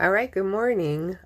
All right, good morning.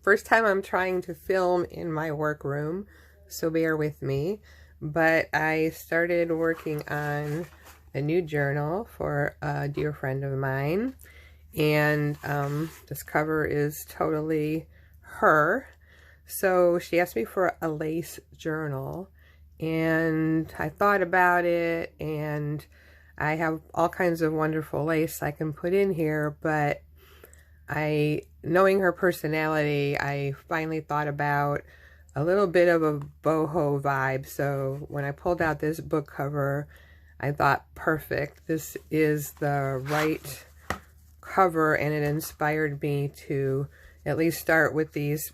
First time I'm trying to film in my workroom, so bear with me. But I started working on a new journal for a dear friend of mine, and this cover is totally her. So she asked me for a lace journal, and I thought about it, and I have all kinds of wonderful lace I can put in here, but knowing her personality, I finally thought about a little bit of a boho vibe. So when I pulled out this book cover, I thought, perfect. This is the right cover, and it inspired me to at least start with these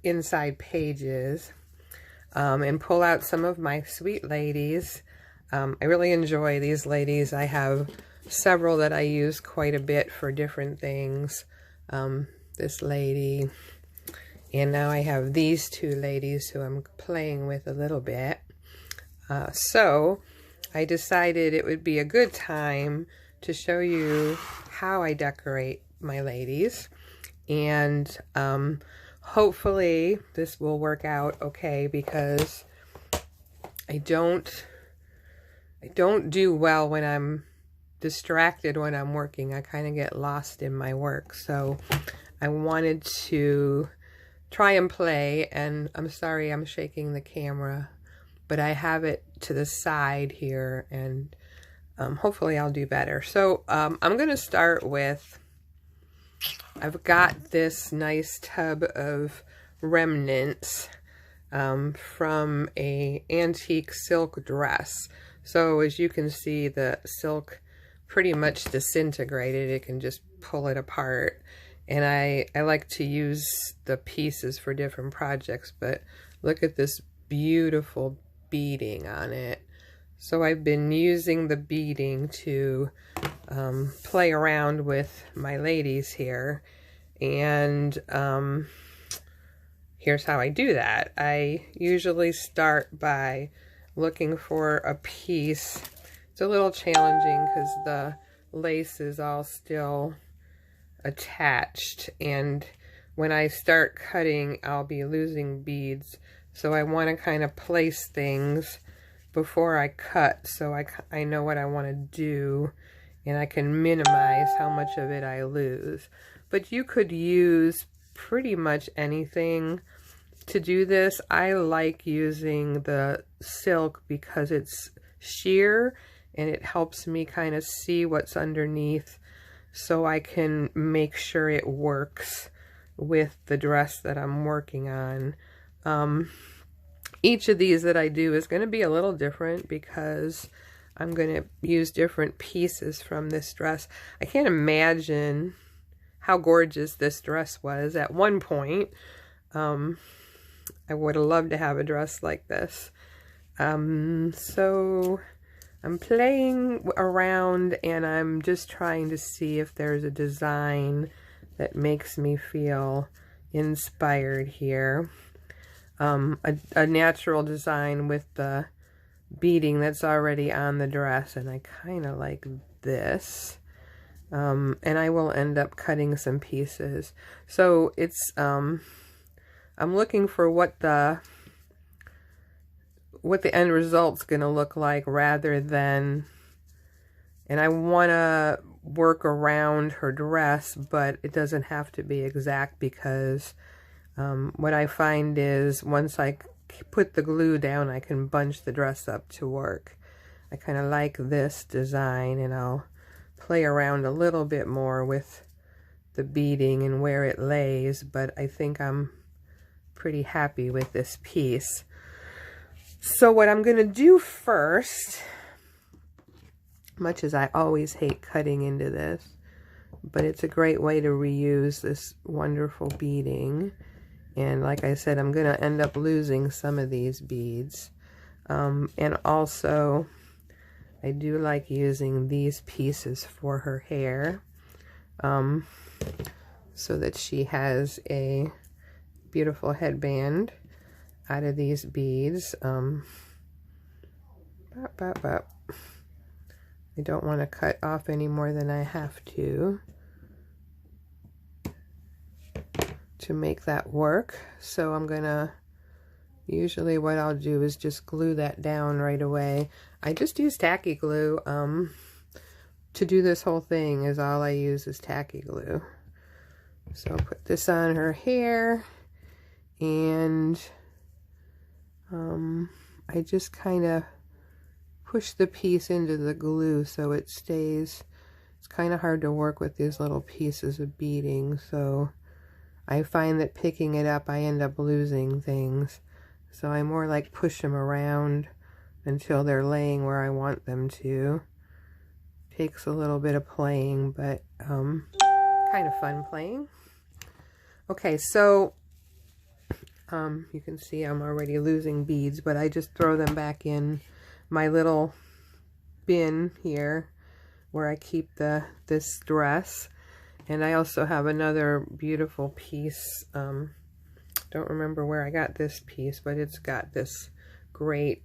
inside pages and pull out some of my sweet ladies. I really enjoy these ladies. I have several that I use quite a bit for different things. This lady, and now I have these two ladies who I'm playing with a little bit. So I decided it would be a good time to show you how I decorate my ladies, and hopefully this will work out okay, because I don't do well when I'm distracted when I'm working. I kind of get lost in my work, so I wanted to try and play, and I'm sorry I'm shaking the camera, but I have it to the side here, and hopefully I'll do better. So I'm going to start with, I've got this nice tub of remnants from a antique silk dress. So as you can see, the silk pretty much disintegrated. It can just pull it apart. And I like to use the pieces for different projects, but look at this beautiful beading on it. So I've been using the beading to play around with my ladies here. And here's how I do that. I usually start by looking for a piece. It's a little challenging because the lace is all still attached, and when I start cutting, I'll be losing beads. So I want to kind of place things before I cut, so I know what I want to do, and I can minimize how much of it I lose. But you could use pretty much anything to do this. I like using the silk because it's sheer, and it helps me kind of see what's underneath, so I can make sure it works with the dress that I'm working on. Each of these that I do is going to be a little different because I'm going to use different pieces from this dress. I can't imagine how gorgeous this dress was at one point. I would have loved to have a dress like this. So I'm playing around, and I'm just trying to see if there's a design that makes me feel inspired here. A natural design with the beading that's already on the dress, and I kind of like this. And I will end up cutting some pieces. So it's, I'm looking for what the end result's gonna look like, rather than, and I want to work around her dress, but it doesn't have to be exact, because what I find is once I put the glue down, I can bunch the dress up to work. I kind of like this design, and I'll play around a little bit more with the beading and where it lays, but I think I'm pretty happy with this piece. So what I'm going to do first, much as I always hate cutting into this, but it's a great way to reuse this wonderful beading. And like I said, I'm going to end up losing some of these beads. And also, I do like using these pieces for her hair, so that she has a beautiful headband out of these beads. I don't want to cut off any more than I have to. to make that work. So I'm gonna, usually what I'll do is just glue that down right away. I just use tacky glue. To do this whole thing is all I use is tacky glue. So I'll put this on her hair, and I just kind of push the piece into the glue so it stays. It's kind of hard to work with these little pieces of beading, so I find that picking it up I end up losing things. So I more like push them around until they're laying where I want them to. Takes a little bit of playing, but kind of fun playing. Okay, so you can see I'm already losing beads, but I just throw them back in my little bin here where I keep this dress. And I also have another beautiful piece. Don't remember where I got this piece, but it's got this great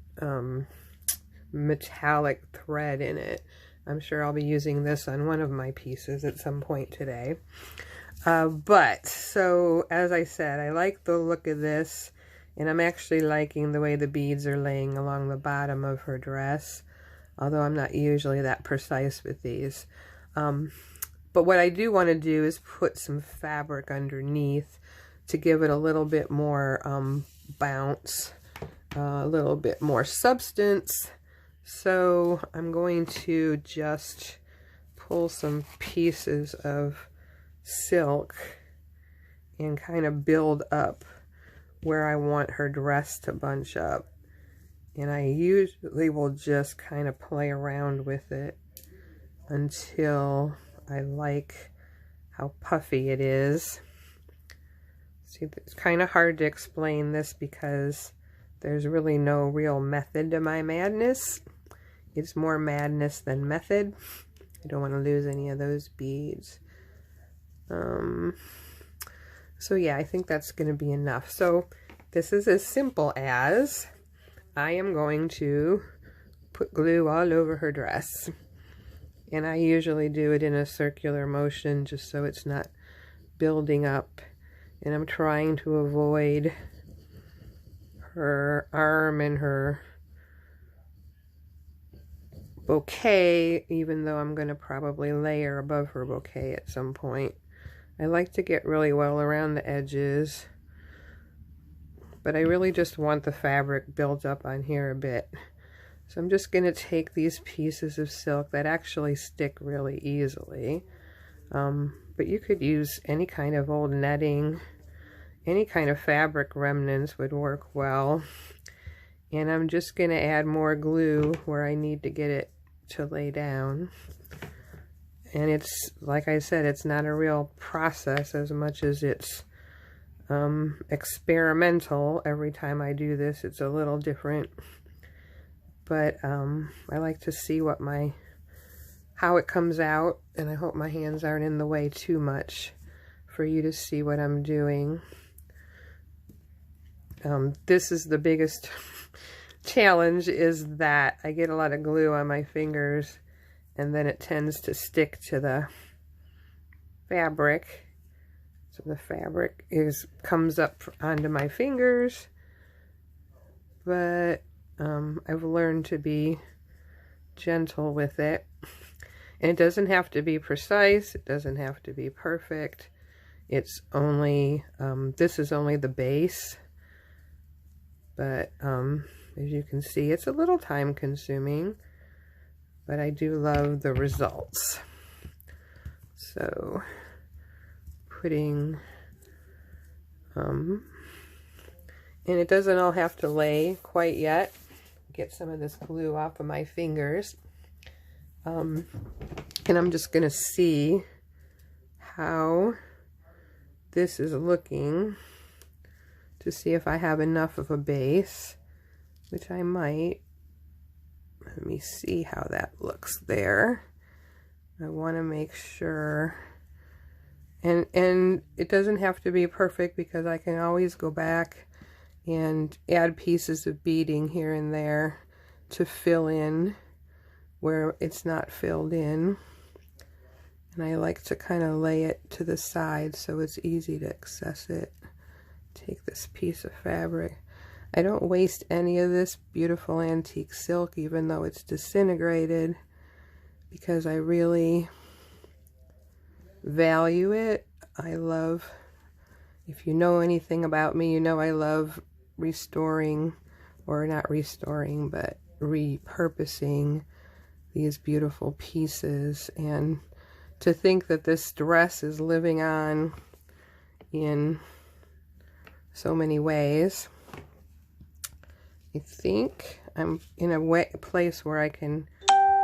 metallic thread in it. I'm sure I'll be using this on one of my pieces at some point today. But, so, as I said, I like the look of this, and I'm actually liking the way the beads are laying along the bottom of her dress, although I'm not usually that precise with these. But what I do want to do is put some fabric underneath to give it a little bit more bounce, a little bit more substance. So I'm going to just pull some pieces of silk and kind of build up where I want her dress to bunch up. And I usually will just kind of play around with it until I like how puffy it is. See, it's kind of hard to explain this because there's really no real method to my madness. It's more madness than method. I don't want to lose any of those beads. So yeah, I think that's going to be enough. So this is as simple as I am going to put glue all over her dress. And I usually do it in a circular motion just so it's not building up. And I'm trying to avoid her arm and her bouquet, even though I'm going to probably layer above her bouquet at some point. I like to get really well around the edges, but I really just want the fabric built up on here a bit. So I'm just going to take these pieces of silk that actually stick really easily, but you could use any kind of old netting, any kind of fabric remnants would work well. And I'm just going to add more glue where I need to get it to lay down. And it's, like I said, it's not a real process as much as it's experimental. Every time I do this, it's a little different. But I like to see what how it comes out, and I hope my hands aren't in the way too much for you to see what I'm doing. This is the biggest challenge, is that I get a lot of glue on my fingers and then it tends to stick to the fabric. So the fabric comes up onto my fingers, but I've learned to be gentle with it. And it doesn't have to be precise, it doesn't have to be perfect. It's only, this is only the base. But as you can see, it's a little time consuming, but I do love the results. So putting, and it doesn't all have to lay quite yet. Get some of this glue off of my fingers. And I'm just going to see how this is looking to see if I have enough of a base, which I might. Let me see how that looks there. I want to make sure, and it doesn't have to be perfect because I can always go back and add pieces of beading here and there to fill in where it's not filled in. And I like to kind of lay it to the side so it's easy to access it. Take this piece of fabric. I don't waste any of this beautiful antique silk, even though it's disintegrated, because I really value it. I love, if you know anything about me, you know I love restoring, or not restoring, but repurposing these beautiful pieces. And to think that this dress is living on in so many ways. I think I'm in a place where I can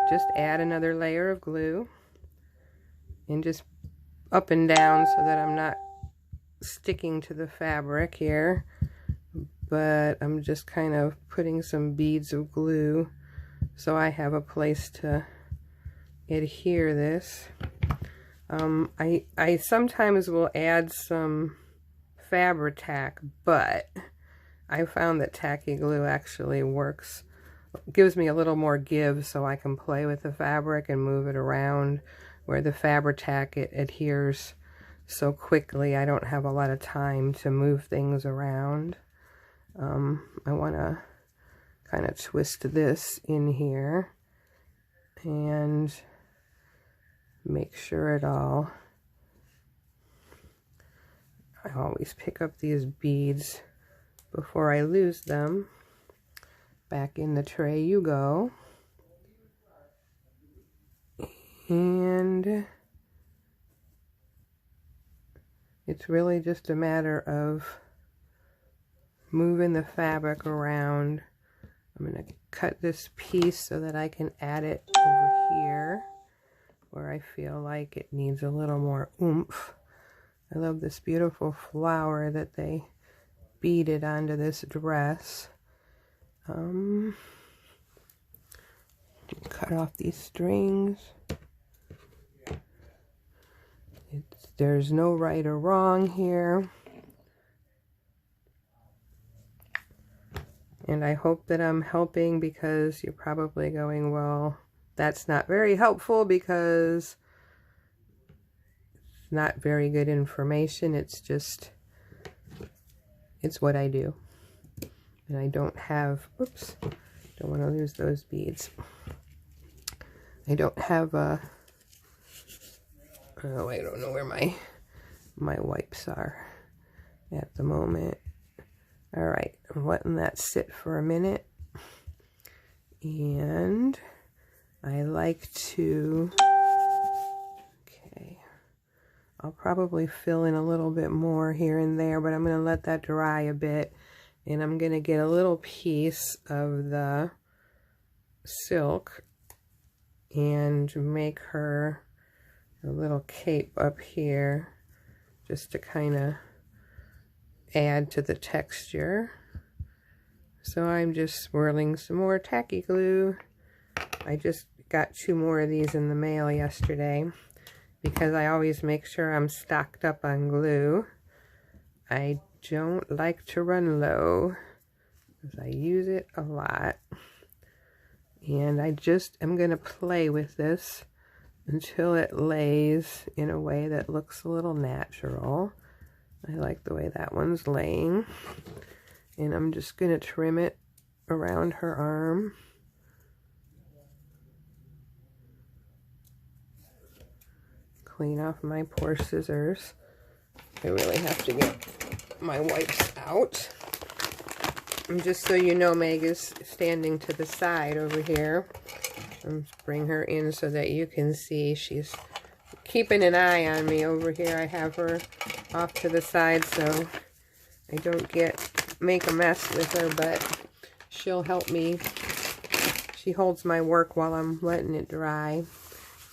just add another layer of glue and just up and down so that I'm not sticking to the fabric here, but I'm just kind of putting some beads of glue so I have a place to adhere this. I sometimes will add some Fabri-Tac, but I found that tacky glue actually works, gives me a little more give so I can play with the fabric and move it around, where the Fabri-Tac, it adheres so quickly I don't have a lot of time to move things around. I want to kind of twist this in here and make sure it all, I always pick up these beads before I lose them. Back in the tray you go. And it's really just a matter of moving the fabric around. I'm going to cut this piece so that I can add it over here where I feel like it needs a little more oomph. I love this beautiful flower that they beaded onto this dress. Cut off these strings. There's no right or wrong here. And I hope that I'm helping, because you're probably going, well, that's not very helpful because it's not very good information. It's just, it's what I do. And I don't have, oops, don't want to lose those beads. I don't have a, oh, I don't know where my wipes are at the moment. All right, I'm letting that sit for a minute. And I like to, okay, I'll probably fill in a little bit more here and there, but I'm going to let that dry a bit. And I'm going to get a little piece of the silk and make her a little cape up here, just to kind of add to the texture. So I'm just swirling some more tacky glue. I just got 2 more of these in the mail yesterday because I always make sure I'm stocked up on glue. I don't like to run low because I use it a lot. And I just am going to play with this until it lays in a way that looks a little natural. I like the way that one's laying. And I'm just going to trim it around her arm. Clean off my poor scissors. I really have to get my wipes out. And just so you know, Meg is standing to the side over here. Bring her in so that you can see she's keeping an eye on me over here. I have her off to the side so I don't make a mess with her, but she'll help me. She holds my work while I'm letting it dry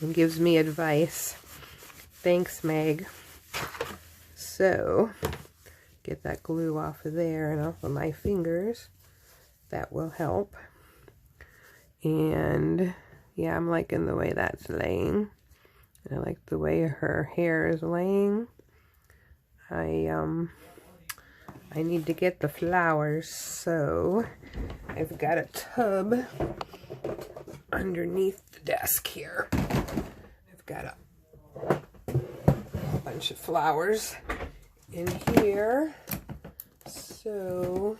and gives me advice. Thanks, Meg. So, get that glue off of there and off of my fingers. That will help. And yeah, I'm liking the way that's laying. I like the way her hair is laying. I need to get the flowers, so I've got a tub underneath the desk here. I've got a bunch of flowers in here. So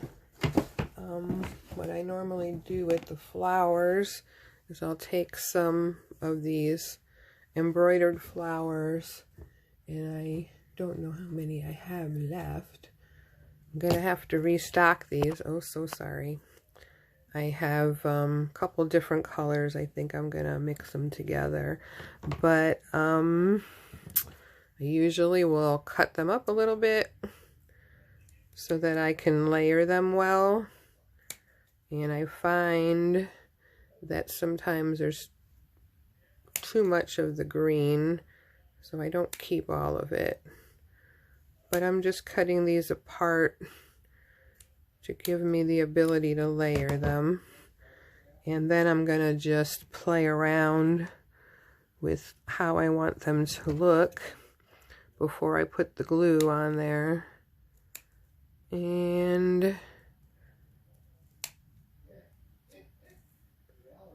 what I normally do with the flowers is I'll take some of these embroidered flowers, and I don't know how many I have left. I'm gonna have to restock these. Oh, so sorry. I have a couple different colors. I think I'm gonna mix them together, but I usually will cut them up a little bit so that I can layer them well. And I find that sometimes there's too much of the green, so I don't keep all of it. But I'm just cutting these apart to give me the ability to layer them. And then I'm gonna just play around with how I want them to look before I put the glue on there. And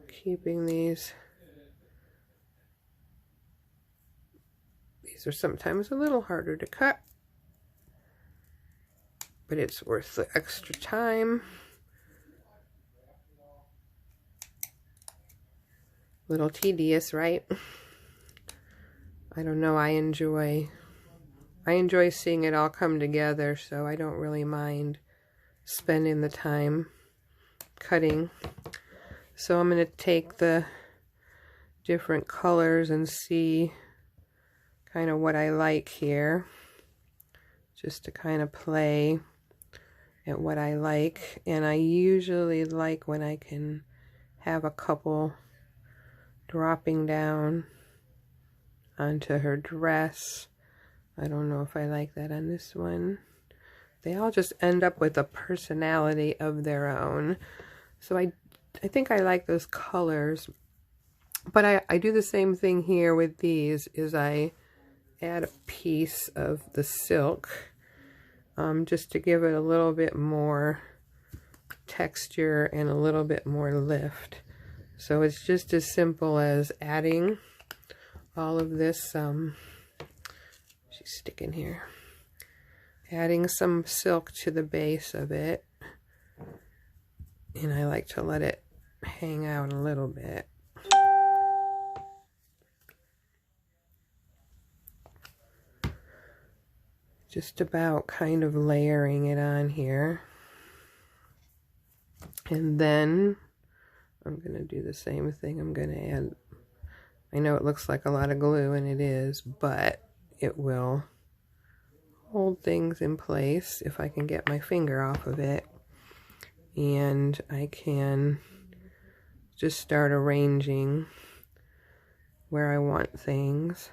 keeping these are sometimes a little harder to cut, but it's worth the extra time. Little tedious, right? I don't know, I enjoy seeing it all come together, so I don't really mind spending the time cutting. So I'm going to take the different colors and see kind of what I like here, just to kind of play at what I like. And I usually like when I can have a couple dropping down onto her dress. I don't know if I like that on this one. They all just end up with a personality of their own. So I think I like those colors. But I do the same thing here with these, is I add a piece of the silk just to give it a little bit more texture and a little bit more lift. So it's just as simple as adding all of this, she's sticking here, adding some silk to the base of it, and I like to let it hang out a little bit. Just about kind of layering it on here. And then I'm going to do the same thing. I'm going to add, I know it looks like a lot of glue, and it is, but it will hold things in place if I can get my finger off of it. And I can just start arranging where I want things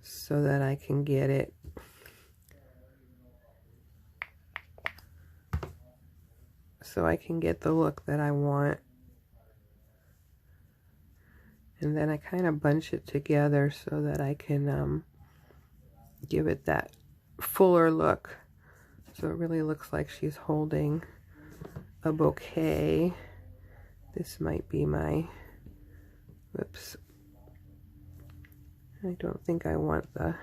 so that I can get it the look that I want. And then I kind of bunch it together so that I can give it that fuller look. So it really looks like she's holding a bouquet. This might be my, whoops. I don't think I want the,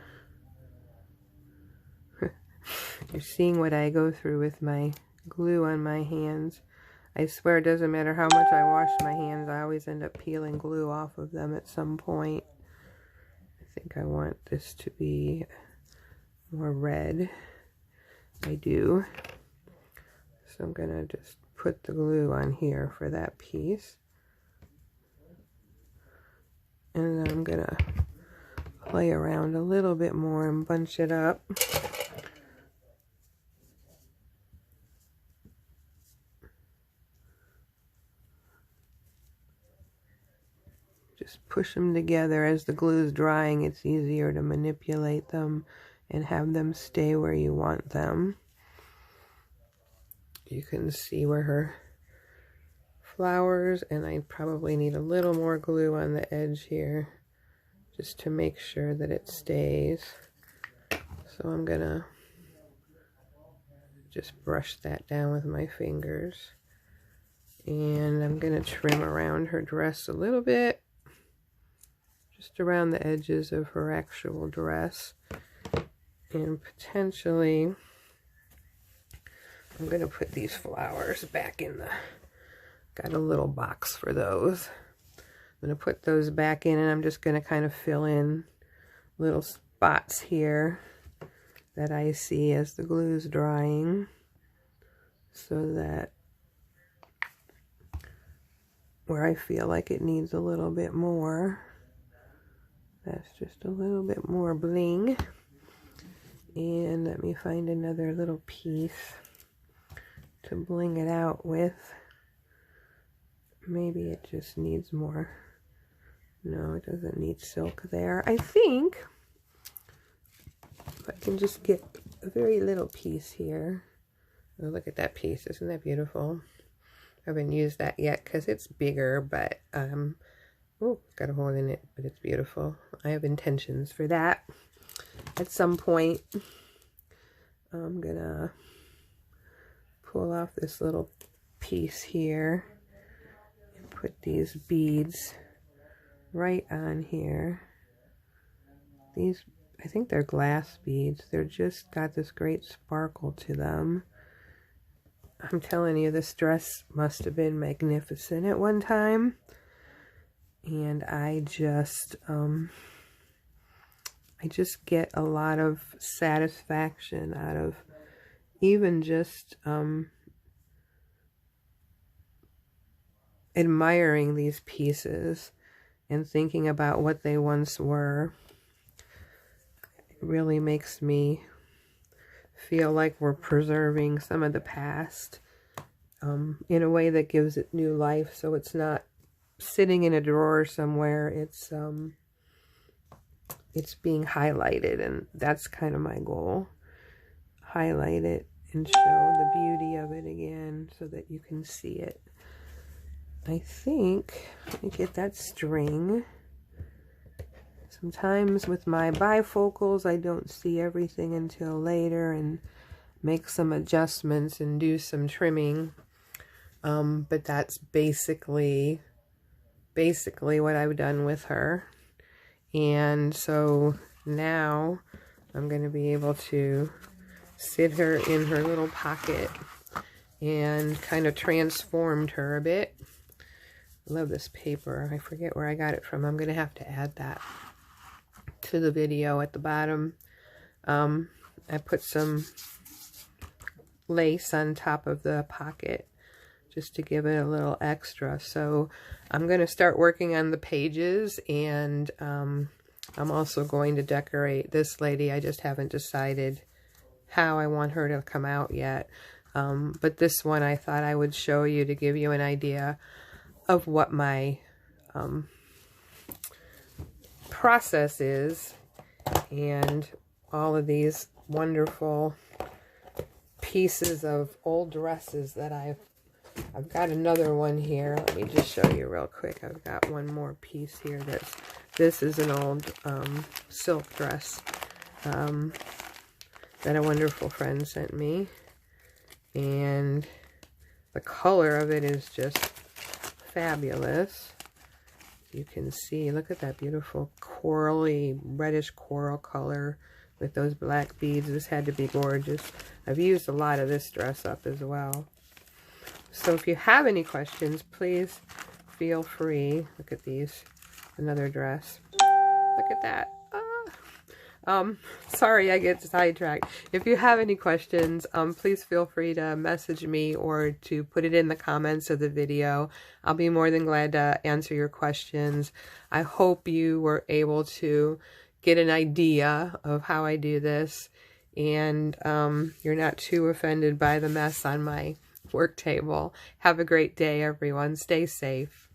you're seeing what I go through with my glue on my hands. I swear it doesn't matter how much I wash my hands, I always end up peeling glue off of them at some point. I think I want this to be more red. I do. So I'm gonna just put the glue on here for that piece. And then I'm gonna play around a little bit more and bunch it up. Just push them together. As the glue is drying, it's easier to manipulate them and have them stay where you want them. You can see where her flowers, and I probably need a little more glue on the edge here just to make sure that it stays. So I'm gonna just brush that down with my fingers, and I'm gonna trim around her dress a little bit just around the edges of her actual dress. And potentially, I'm going to put these flowers back in the, got a little box for those. I'm going to put those back in, and I'm just going to kind of fill in little spots here that I see as the glue's drying, so that where I feel like it needs a little bit more, that's just a little bit more bling. And let me find another little piece to bling it out with. Maybe it just needs more. No, it doesn't need silk there. I think if I can just get a very little piece here. Oh, look at that piece. Isn't that beautiful? I haven't used that yet because it's bigger, but oh, got a hole in it, but it's beautiful. I have intentions for that. At some point, I'm gonna pull off this little piece here and put these beads right on here. These, I think they're glass beads. They're just got this great sparkle to them. I'm telling you, this dress must have been magnificent at one time. And I just get a lot of satisfaction out of even just admiring these pieces and thinking about what they once were. It really makes me feel like we're preserving some of the past in a way that gives it new life, so it's not sitting in a drawer somewhere. It's being highlighted, and that's kind of my goal. Highlight it and show the beauty of it again so that you can see it. I think, let me get that string. Sometimes with my bifocals, I don't see everything until later and make some adjustments and do some trimming. But that's basically what I've done with her. And so now I'm going to be able to sit her in her little pocket and kind of transformed her a bit. I love this paper. I forget where I got it from. I'm going to have to add that to the video at the bottom. I put some lace on top of the pocket just to give it a little extra. So I'm going to start working on the pages, and I'm also going to decorate this lady. I just haven't decided how I want her to come out yet. But this one I thought I would show you to give you an idea of what my process is, and all of these wonderful pieces of old dresses that I've got another one here. Let me just show you real quick. I've got one more piece here. This is an old silk dress that a wonderful friend sent me, and the color of it is just fabulous. You can see, look at that beautiful corally, reddish coral color with those black beads. This had to be gorgeous. I've used a lot of this dress up as well. So if you have any questions, please feel free. Look at these. Another dress. Look at that. Sorry, I get sidetracked. If you have any questions, please feel free to message me or to put it in the comments of the video. I'll be more than glad to answer your questions. I hope you were able to get an idea of how I do this, and you're not too offended by the mess on my work table. Have a great day, everyone. Stay safe.